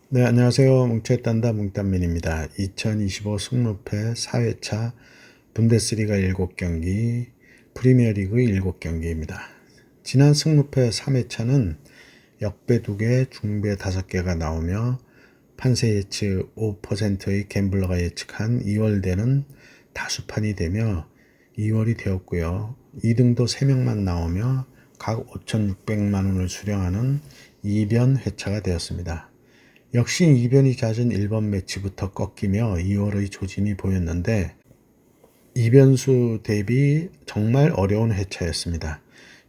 네, 안녕하세요. 뭉쳤단다 뭉딴민입니다. 2025 승무패 4회차 분데스리가 7경기, 프리미어리그 7경기입니다. 지난 승무패 3회차는 역배 2개, 중배 5개가 나오며 판세 예측 5%의 갬블러가 예측한 2월대는 다수판이 되며 2월이 되었고요. 2등도 3명만 나오며 각 5,600만 원을 수령하는 이변 회차가 되었습니다. 역시 이변이 잦은 1번 매치부터 꺾이며 2월의 조짐이 보였는데 이변수 대비 정말 어려운 회차였습니다.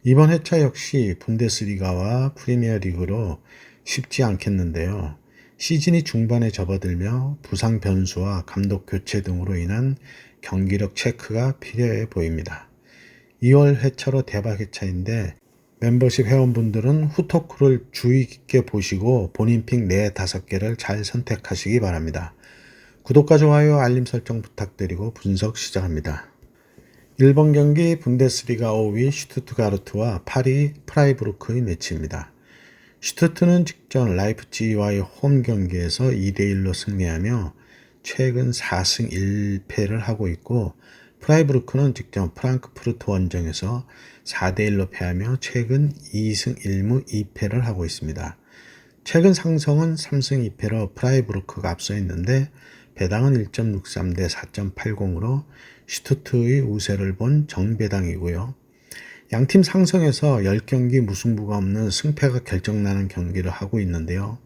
이번 회차 역시 분데스리가와 프리미어리그로 쉽지 않겠는데요. 시즌이 중반에 접어들며 부상 변수와 감독 교체 등으로 인한 경기력 체크가 필요해 보입니다. 2월 회차로 대박 회차인데 멤버십 회원분들은 후토크를 주의 깊게 보시고 본인 픽 4, 5개를 잘 선택하시기 바랍니다. 구독과 좋아요, 알림 설정 부탁드리고 분석 시작합니다. 1번 경기 분데스리가 5위 슈투트가르트와 8위 프라이부르크의 매치입니다. 슈투트는 직전 라이프치히와의 홈 경기에서 2대1로 승리하며 최근 4승 1패를 하고 있고 프라이부르크는 직전 프랑크푸르트 원정에서 4대1로 패하며 최근 2승 1무 2패를 하고 있습니다. 최근 상성은 3승 2패로 프라이부르크가 앞서 있는데 배당은 1.63 대 4.80으로 슈투트의 우세를 본 정배당이고요. 양팀 상성에서 10경기 무승부가 없는 승패가 결정나는 경기를 하고 있는데요.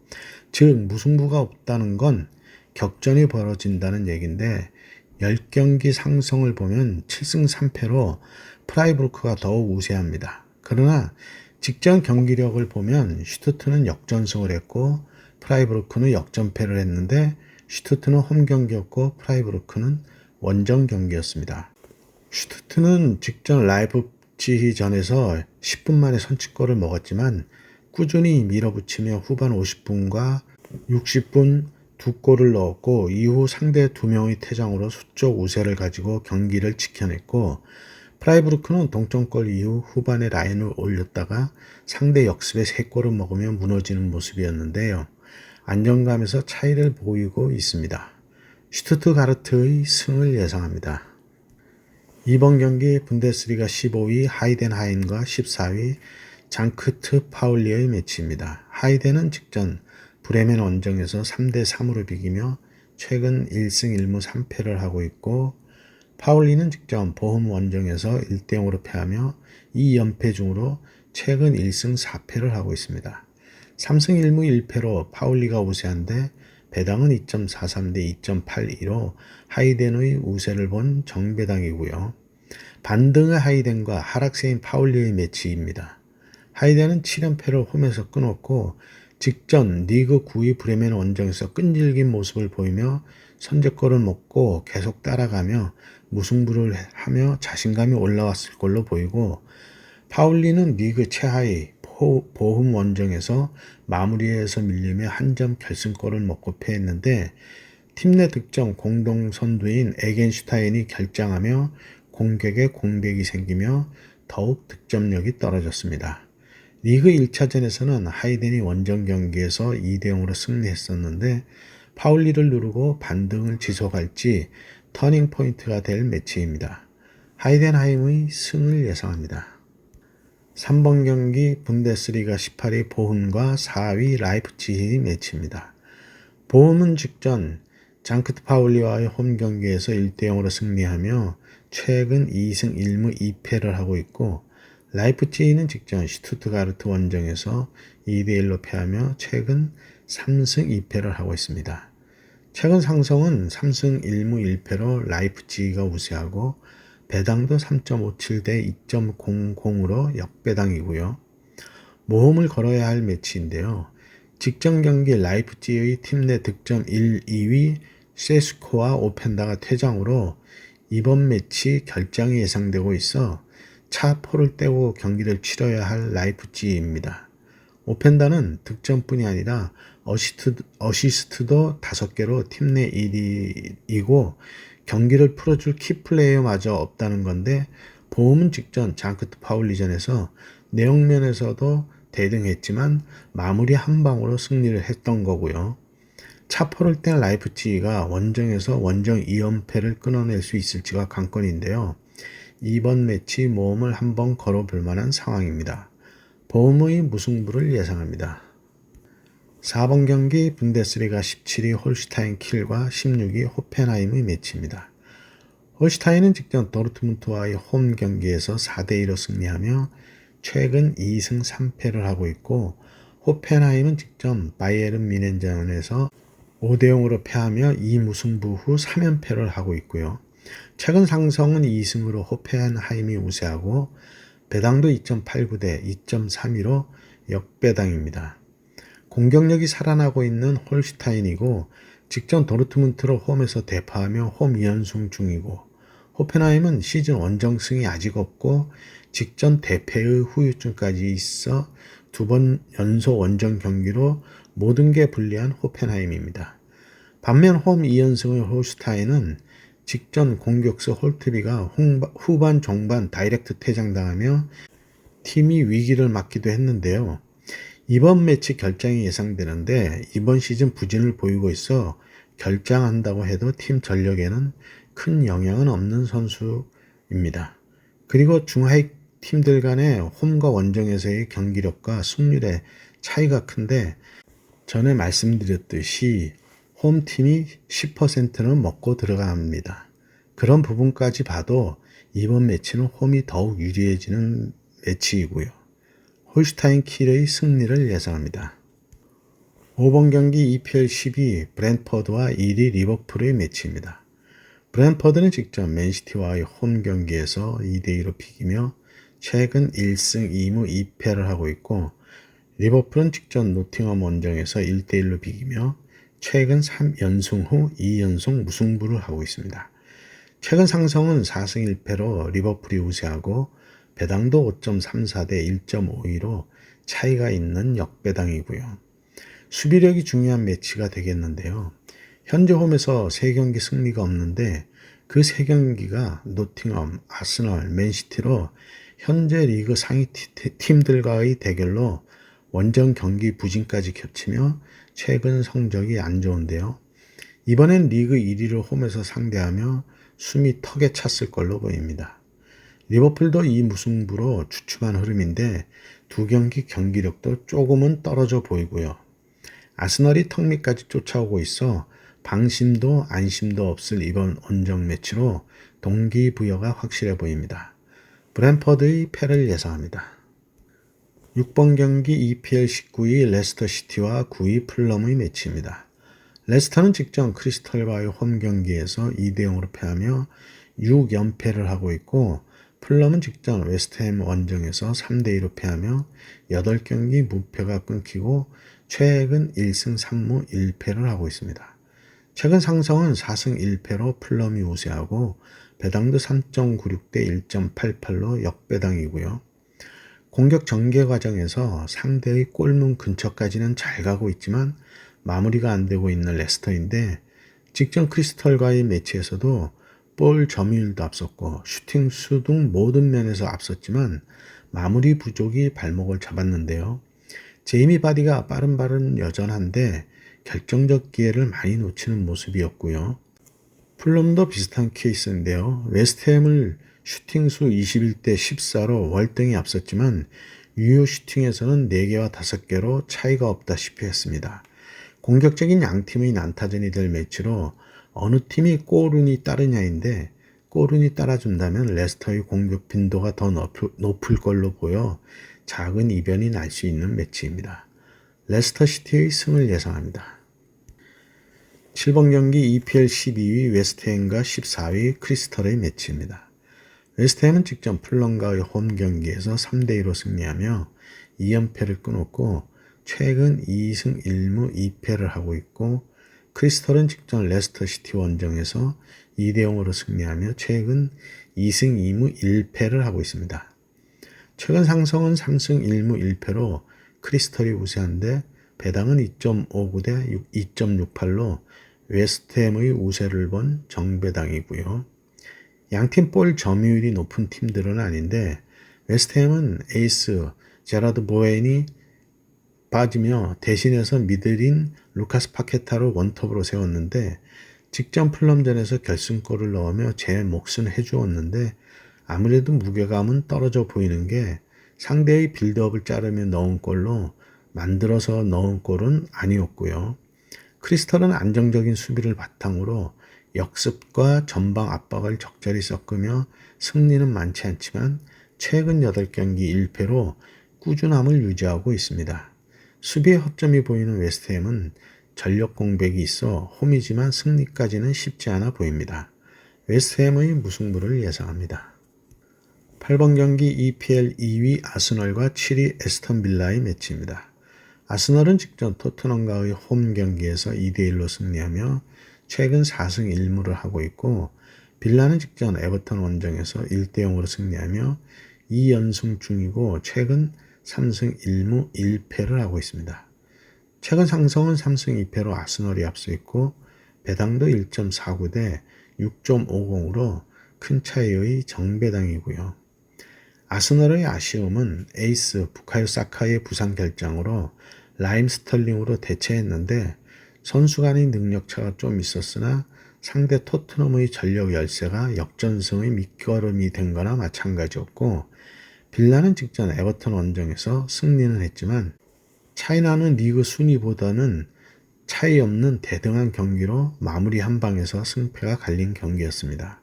즉 무승부가 없다는 건 격전이 벌어진다는 얘기인데 10경기 상성을 보면 7승 3패로 프라이부르크가 더욱 우세합니다. 그러나 직전 경기력을 보면 슈투트는 역전승을 했고 프라이부르크는 역전패를 했는데 슈투트는 홈 경기였고 프라이부르크는 원정 경기였습니다. 슈투트는 직전 라이프치히전에서 10분 만에 선취골을 먹었지만 꾸준히 밀어붙이며 후반 50분과 60분 2골을 넣었고 이후 상대 2명의 퇴장으로 수적 우세를 가지고 경기를 지켜냈고 프라이부르크는 동점골 이후 후반에 라인을 올렸다가 상대 역습에 3골을 먹으며 무너지는 모습이었는데요. 안정감에서 차이를 보이고 있습니다. 슈투트가르트의 승을 예상합니다. 이번 경기 분데스리가 15위 하이덴하임과 14위 장크트 파울리의 매치입니다. 하이덴은 직전 브레멘 원정에서 3대 3으로 비기며 최근 1승 1무 3패를 하고 있고 파울리는 직전 보훔 원정에서 1대 0으로 패하며 2연패 중으로 최근 1승 4패를 하고 있습니다. 3승 1무 1패로 파울리가 우세한데 배당은 2.43 대 2.82로 하이덴의 우세를 본 정배당이고요. 반등의 하이덴과 하락세인 파울리의 매치입니다. 하이덴은 7연패를 홈에서 끊었고 직전 리그 9위 브레멘 원정에서 끈질긴 모습을 보이며 선제골을 먹고 계속 따라가며 무승부를 하며 자신감이 올라왔을 걸로 보이고 파울리는 리그 최하위 보훔 원정에서 마무리에서 밀리며 한 점 결승골을 먹고 패했는데 팀 내 득점 공동 선두인 에겐슈타인이 결장하며 공격에 공백이 생기며 더욱 득점력이 떨어졌습니다. 리그 1차전에서는 하이덴이 원정 경기에서 2대 0으로 승리했었는데 파울리를 누르고 반등을 지속할지 터닝 포인트가 될 매치입니다. 하이덴하임의 승을 예상합니다. 3번 경기 분데스리가 18위 보훔과 4위 라이프치히 매치입니다. 보훔은 직전 장크트 파울리와의 홈 경기에서 1대 0으로 승리하며 최근 2승 1무 2패를 하고 있고 라이프치히는 직전 슈투트가르트 원정에서 2대 1로 패하며 최근 3승 2패를 하고 있습니다. 최근 상성은 3승 1무 1패로 라이프치히가 우세하고 배당도 3.57 대 2.00으로 역배당이고요. 모험을 걸어야 할 매치인데요. 직전 경기 라이프치히의 팀 내 득점 1, 2위 세스코와 오펜다가 퇴장으로 이번 매치 결장이 예상되고 있어 차포를 떼고 경기를 치러야 할 라이프치히입니다. 오펜다는 득점뿐이 아니라 어시스트도 5개로 팀 내 1위이고 경기를 풀어줄 키플레이어마저 없다는 건데 보험은 직전 장크트 파울리전에서 내용면에서도 대등했지만 마무리 한 방으로 승리를 했던 거고요. 차포를 뗀 라이프치히가 원정에서 원정 2연패를 끊어낼 수 있을지가 관건인데요. 이번 매치 모험을 한번 걸어볼 만한 상황입니다. 보험의 무승부를 예상합니다. 4번 경기 분데스리가 17위 홀슈타인 킬과 16위 호펜하임의 매치입니다. 홀슈타인은 직전 도르트문트와의 홈 경기에서 4대2로 승리하며 최근 2승 3패를 하고 있고, 호펜하임은 직전 바이에른 뮌헨전에서 5대0으로 패하며 2무승부 후 3연패를 하고 있고요. 최근 상성은 2승으로 호펜하임이 우세하고 배당도 2.89대 2.32로 역배당입니다. 공격력이 살아나고 있는 홀슈타인이고 직전 도르트문트로 홈에서 대파하며 홈 2연승 중이고, 호펜하임은 시즌 원정승이 아직 없고 직전 대패의 후유증까지 있어 2번 연속 원정 경기로 모든 게 불리한 호펜하임입니다. 반면 홈 2연승의 홀슈타인은 직전 공격수 홀트비가 후반 종반 다이렉트 퇴장당하며 팀이 위기를 맞기도 했는데요. 이번 매치 결장이 예상되는데 이번 시즌 부진을 보이고 있어 결장한다고 해도 팀 전력에는 큰 영향은 없는 선수입니다. 그리고 중하위 팀들 간의 홈과 원정에서의 경기력과 승률의 차이가 큰데, 전에 말씀드렸듯이 홈팀이 10%는 먹고 들어갑니다. 그런 부분까지 봐도 이번 매치는 홈이 더욱 유리해지는 매치이고요. 홀슈타인 킬의 승리를 예상합니다. 5번 경기 EPL 12 브랜퍼드와 1위 리버풀의 매치입니다. 브랜퍼드는 직전 맨시티와의 홈 경기에서 2대2로 비기며 최근 1승 2무 2패를 하고 있고, 리버풀은 직전 노팅엄 원정에서 1대1로 비기며 최근 3연승 후 2연속 무승부를 하고 있습니다. 최근 상성은 4승 1패로 리버풀이 우세하고 배당도 5.34대 1.52로 차이가 있는 역배당이고요. 수비력이 중요한 매치가 되겠는데요. 현재 홈에서 3경기 승리가 없는데 그 3경기가 노팅엄, 아스널, 맨시티로 현재 리그 상위 팀들과의 대결로 원정 경기 부진까지 겹치며 최근 성적이 안 좋은데요. 이번엔 리그 1위를 홈에서 상대하며 숨이 턱에 찼을 걸로 보입니다. 리버풀도 이 무승부로 주춤한 흐름인데 2경기 경기력도 조금은 떨어져 보이고요. 아스널이 턱 밑까지 쫓아오고 있어 방심도 안심도 없을 이번 원정 매치로 동기부여가 확실해 보입니다. 브랜퍼드의 패를 예상합니다. 6번 경기 EPL 19위 레스터시티와 9위 풀럼의 매치입니다. 레스터는 직전 크리스털과의 홈 경기에서 2대0으로 패하며 6연패를 하고 있고, 풀럼은 직전 웨스트햄 원정에서 3대2로 패하며 8경기 무패가 끊기고 최근 1승 3무 1패를 하고 있습니다. 최근 상성은 4승 1패로 풀럼이 우세하고 배당도 3.96대 1.88로 역배당이고요. 공격 전개 과정에서 상대의 골문 근처까지는 잘 가고 있지만 마무리가 안 되고 있는 레스터인데, 직전 크리스털과의 매치에서도 볼 점유율도 앞섰고 슈팅 수 등 모든 면에서 앞섰지만 마무리 부족이 발목을 잡았는데요. 제이미 바디가 빠른 발은 여전한데 결정적 기회를 많이 놓치는 모습이었고요. 풀럼도 비슷한 케이스인데요. 웨스트햄을 슈팅수 21대 14로 월등히 앞섰지만 유효 슈팅에서는 4개와 5개로 차이가 없다시피 했습니다. 공격적인 양팀의 난타전이 될 매치로 어느 팀이 골운이 따르냐인데, 골운이 따라준다면 레스터의 공격 빈도가 더 높을 걸로 보여 작은 이변이 날 수 있는 매치입니다. 레스터시티의 승을 예상합니다. 7번 경기 EPL 12위 웨스트햄과 14위 크리스털의 매치입니다. 웨스트햄은 직전 풀럼과의 홈 경기에서 3대2로 승리하며 2연패를 끊었고 최근 2승 1무 2패를 하고 있고, 크리스털은 직전 레스터시티 원정에서 2대0으로 승리하며 최근 2승 2무 1패를 하고 있습니다. 최근 상성은 3승 1무 1패로 크리스털이 우세한데 배당은 2.59대 2.68로 웨스트햄의 우세를 본 정배당이고요. 양팀 볼 점유율이 높은 팀들은 아닌데 웨스트햄은 에이스 제라드 보웬이 빠지며 대신해서 미들인 루카스 파케타를 원톱으로 세웠는데 직전 플럼전에서 결승골을 넣으며 제 몫은 해주었는데 아무래도 무게감은 떨어져 보이는 게 상대의 빌드업을 자르며 넣은 골로 만들어서 넣은 골은 아니었고요. 크리스털은 안정적인 수비를 바탕으로 역습과 전방 압박을 적절히 섞으며 승리는 많지 않지만 최근 8경기 1패로 꾸준함을 유지하고 있습니다. 수비의 허점이 보이는 웨스트햄은 전력 공백이 있어 홈이지만 승리까지는 쉽지 않아 보입니다. 웨스트햄의 무승부를 예상합니다. 8번 경기 EPL 2위 아스널과 7위 에스턴 빌라의 매치입니다. 아스널은 직전 토트넘과의 홈 경기에서 2대1로 승리하며 최근 4승 1무를 하고 있고 빌라는 직전 에버턴 원정에서 1대0으로 승리하며 2연승 중이고 최근 3승 1무 1패를 하고 있습니다. 최근 상성은 3승 2패로 아스널이 앞서 있고 배당도 1.49대 6.50으로 큰 차이의 정배당이고요. 아스널의 아쉬움은 에이스 부카요 사카의 부상 결장으로 라임 스털링으로 대체했는데 선수 간의 능력차가 좀 있었으나 상대 토트넘의 전력 열세가 역전승의 밑거름이 된 거나 마찬가지였고 빌라는 직전 에버턴 원정에서 승리는 했지만 차이나는 리그 순위보다는 차이 없는 대등한 경기로 마무리 한 방에서 승패가 갈린 경기였습니다.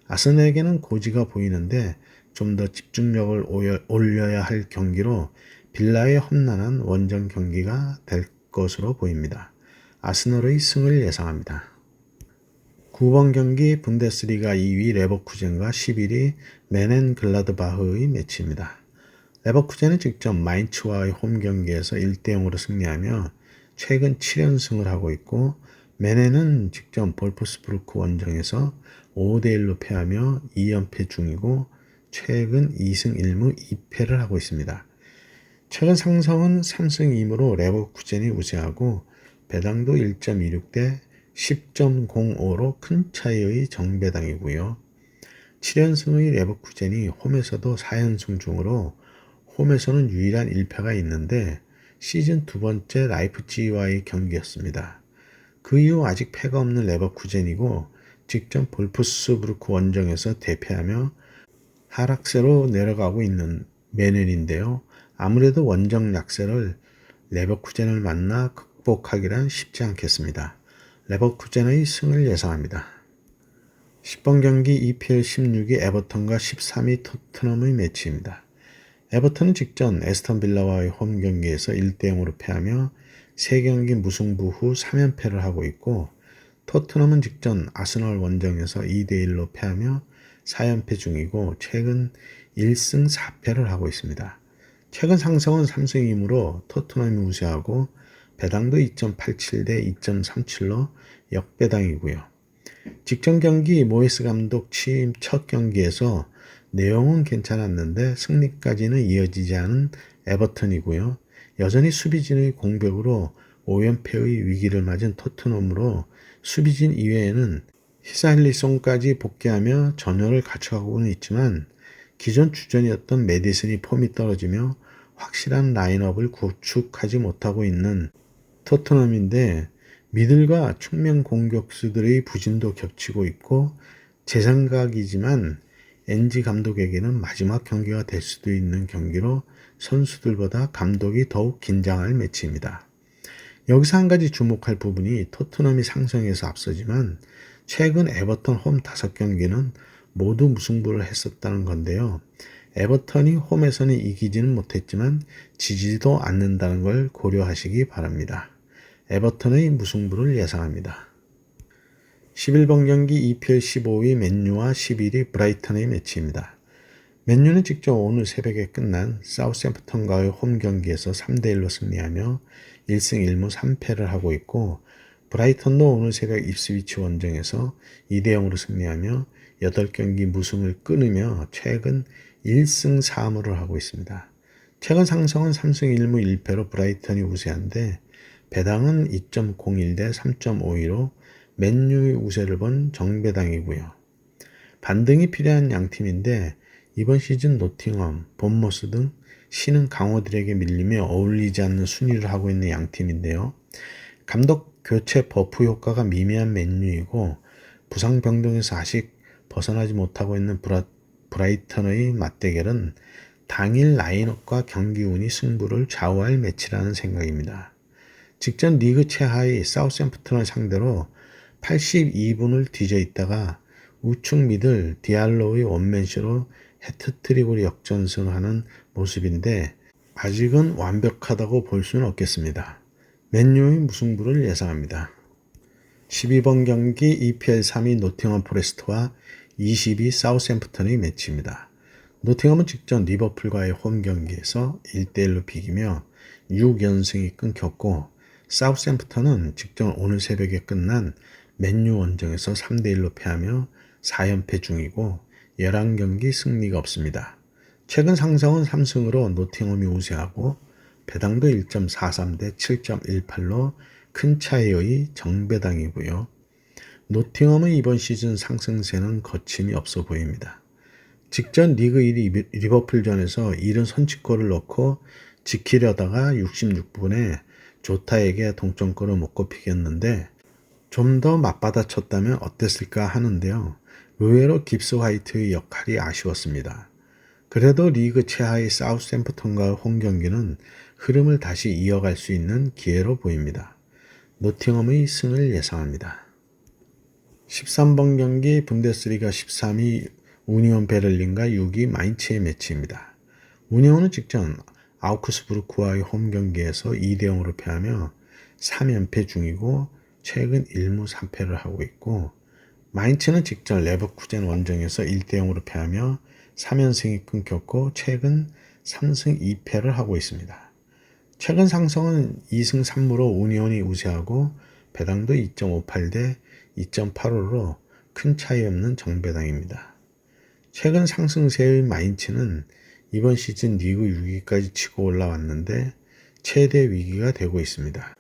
아스널에게는 고지가 보이는데 좀 더 집중력을 올려야 할 경기로 빌라의 험난한 원정 경기가 될 것으로 보입니다. 아스널의 승을 예상합니다. 9번 경기 분데스리가 2위 레버쿠젠과 11위 메넨글라드바흐의 매치입니다. 레버쿠젠은 직접 마인츠와의 홈 경기에서 1대0으로 승리하며 최근 7연승을 하고 있고 메넨은 직접 볼프스부르크 원정에서 5대1로 패하며 2연패 중이고 최근 2승 1무 2패를 하고 있습니다. 최근 상성은 3승 2무로 레버쿠젠이 우세하고 배당도 1.26대 10.05로 큰 차이의 정배당이고요. 7연승의 레버쿠젠이 홈에서도 4연승 중으로 홈에서는 유일한 1패가 있는데 시즌 두 번째 라이프치히와의 경기였습니다. 그 이후 아직 패가 없는 레버쿠젠이고 직전 볼프스부르크 원정에서 대패하며 하락세로 내려가고 있는 메넨인데요. 아무래도 원정 약세를 레버쿠젠을 만나 극복하기란 쉽지 않겠습니다. 레버쿠젠의 승을 예상합니다. 10번 경기 EPL 16위 에버턴과 13위 토트넘의 매치입니다. 에버턴은 직전 에스턴 빌라와의 홈 경기에서 1대0으로 패하며 3경기 무승부 후 3연패를 하고 있고 토트넘은 직전 아스널 원정에서 2대1로 패하며 4연패 중이고 최근 1승 4패를 하고 있습니다. 최근 상성은 3승 2무로 토트넘이 우세하고 배당도 2.87대 2.37로 역배당이고요. 직전 경기 모에스 감독 취임 첫 경기에서 내용은 괜찮았는데 승리까지는 이어지지 않은 에버턴이고요. 여전히 수비진의 공백으로 5연패의 위기를 맞은 토트넘으로 수비진 이외에는 히살리송까지 복귀하며 전열을 갖춰가고는 있지만 기존 주전이었던 메디슨이 폼이 떨어지며 확실한 라인업을 구축하지 못하고 있는 토트넘인데 미들과 측면 공격수들의 부진도 겹치고 있고 제 생각이지만 엔지 감독에게는 마지막 경기가 될 수도 있는 경기로 선수들보다 감독이 더욱 긴장할 매치입니다. 여기서 한 가지 주목할 부분이 토트넘이 상승해서 앞서지만 최근 에버턴 홈 5경기는 모두 무승부를 했었다는 건데요. 에버턴이 홈에서는 이기지는 못했지만 지지도 않는다는 걸 고려하시기 바랍니다. 에버턴의 무승부를 예상합니다. 11번 경기 EPL 15위 맨유와 11위 브라이턴의 매치입니다. 맨유는 직접 오늘 새벽에 끝난 사우스햄프턴과의 홈 경기에서 3대1로 승리하며 1승 1무 3패를 하고 있고 브라이턴도 오늘 새벽 입스위치 원정에서 2대0으로 승리하며 8경기 무승을 끊으며 최근 1승 4무를 하고 있습니다. 최근 상성은 3승 1무 1패로 브라이턴이 우세한데 배당은 2.01대 3.52로 맨유의 우세를 본 정배당이고요. 반등이 필요한 양팀인데 이번 시즌 노팅엄, 본머스 등 신은 강호들에게 밀리며 어울리지 않는 순위를 하고 있는 양팀인데요. 감독 교체 버프 효과가 미미한 맨유이고 부상 병동에서 아직 벗어나지 못하고 있는 브라이턴의 맞대결은 당일 라인업과 경기 운이 승부를 좌우할 매치라는 생각입니다. 직전 리그 최하위 사우샘프턴을 상대로 82분을 뒤져 있다가 우측 미들 디알로의 원맨쇼로 해트트릭으로 역전승하는 모습인데 아직은 완벽하다고 볼 수는 없겠습니다. 맨유의 무승부를 예상합니다. 12번 경기 EPL 3위 노팅엄 포레스트와 22 사우샘프턴의 매치입니다. 노팅엄은 직전 리버풀과의 홈 경기에서 1대1로 비기며 6연승이 끊겼고 사우샘프턴은 직전 오늘 새벽에 끝난 맨유 원정에서 3대1로 패하며 4연패 중이고 11경기 승리가 없습니다. 최근 상승은 3승으로 노팅엄이 우세하고 배당도 1.43 대 7.18로 큰 차이의 정배당이고요. 노팅엄의 이번 시즌 상승세는 거침이 없어 보입니다. 직전 리그 1위 리버풀전에서 이른 선취골을 넣고 지키려다가 66분에 조타에게 동점골을 못 꼽히겠는데 좀 더 맞받아쳤다면 어땠을까 하는데요. 의외로 깁스 화이트의 역할이 아쉬웠습니다. 그래도 리그 최하위 사우샘프턴과의 홈 경기는 흐름을 다시 이어갈 수 있는 기회로 보입니다. 노팅엄의 승을 예상합니다. 13번 경기 분데스리가 13위 우니온 베를린과 6위 마인츠의 매치입니다. 우니온은 직전 아우크스부르크와의 홈 경기에서 2대0으로 패하며 3연패 중이고 최근 1무 3패를 하고 있고 마인츠는 직전 레버쿠젠 원정에서 1대0으로 패하며 3연승이 끊겼고 최근 3승 2패를 하고 있습니다. 최근 상승은 2승 3무로 우니온이 우세하고 배당도 2.58 대 2.85로 큰 차이 없는 정배당입니다. 최근 상승세의 마인츠는 이번 시즌 리그 6위까지 치고 올라왔는데 최대 위기가 되고 있습니다.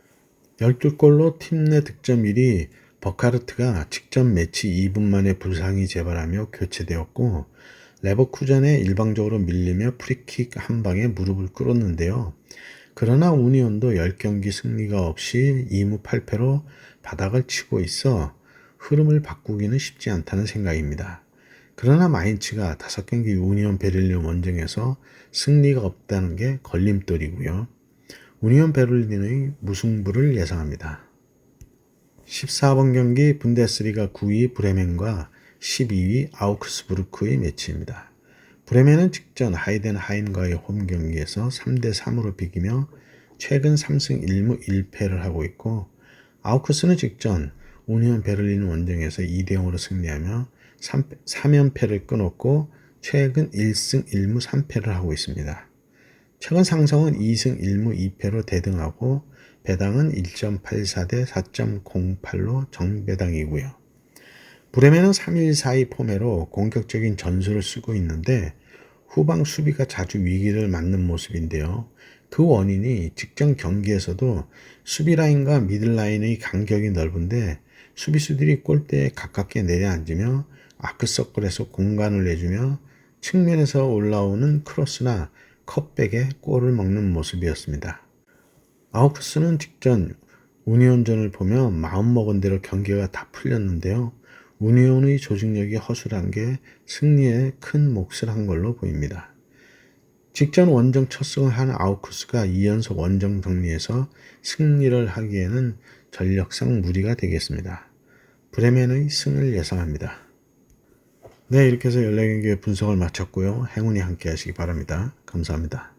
12골로 팀 내 득점 1위 버카르트가 직전 매치 2분 만에 부상이 재발하며 교체되었고 레버쿠젠에 일방적으로 밀리며 프리킥 한 방에 무릎을 꿇었는데요. 그러나 우니온도 10경기 승리가 없이 2무 8패로 바닥을 치고 있어 흐름을 바꾸기는 쉽지 않다는 생각입니다. 그러나 마인츠가 5경기 우니온 베를린 원정에서 승리가 없다는 게 걸림돌이고요. 우니온 베를린의 무승부를 예상합니다. 14번 경기 분데스리가 9위 브레멘과 12위 아우크스부르크의 매치입니다. 브레멘은 직전 하이덴하임과의 홈 경기에서 3대3으로 비기며 최근 3승 1무 1패를 하고 있고 아우크스는 직전 우니온 베를린 원정에서 2대0으로 승리하며 3연패를 끊었고 최근 1승 1무 3패를 하고 있습니다. 최근 상승은 2승 1무 2패로 대등하고 배당은 1.84 대 4.08로 정배당이고요. 브레멘은 3-1-4-2 포매로 공격적인 전술을 쓰고 있는데 후방 수비가 자주 위기를 맞는 모습인데요. 그 원인이 직전 경기에서도 수비 라인과 미들 라인의 간격이 넓은데 수비수들이 골대에 가깝게 내려앉으며 아크서클에서 공간을 내주며 측면에서 올라오는 크로스나 컵백에 골을 먹는 모습이었습니다. 아우크스는 직전 우니온전을 보며 마음먹은 대로 경기가 다 풀렸는데요. 우니온의 조직력이 허술한 게 승리에 큰 몫을 한 걸로 보입니다. 직전 원정 첫 승을 한 아우크스가 2연속 원정 정리해서 승리를 하기에는 전력상 무리가 되겠습니다. 브레멘의 승을 예상합니다. 네, 이렇게 해서 14경기의 분석을 마쳤고요. 행운이 함께 하시기 바랍니다. 감사합니다.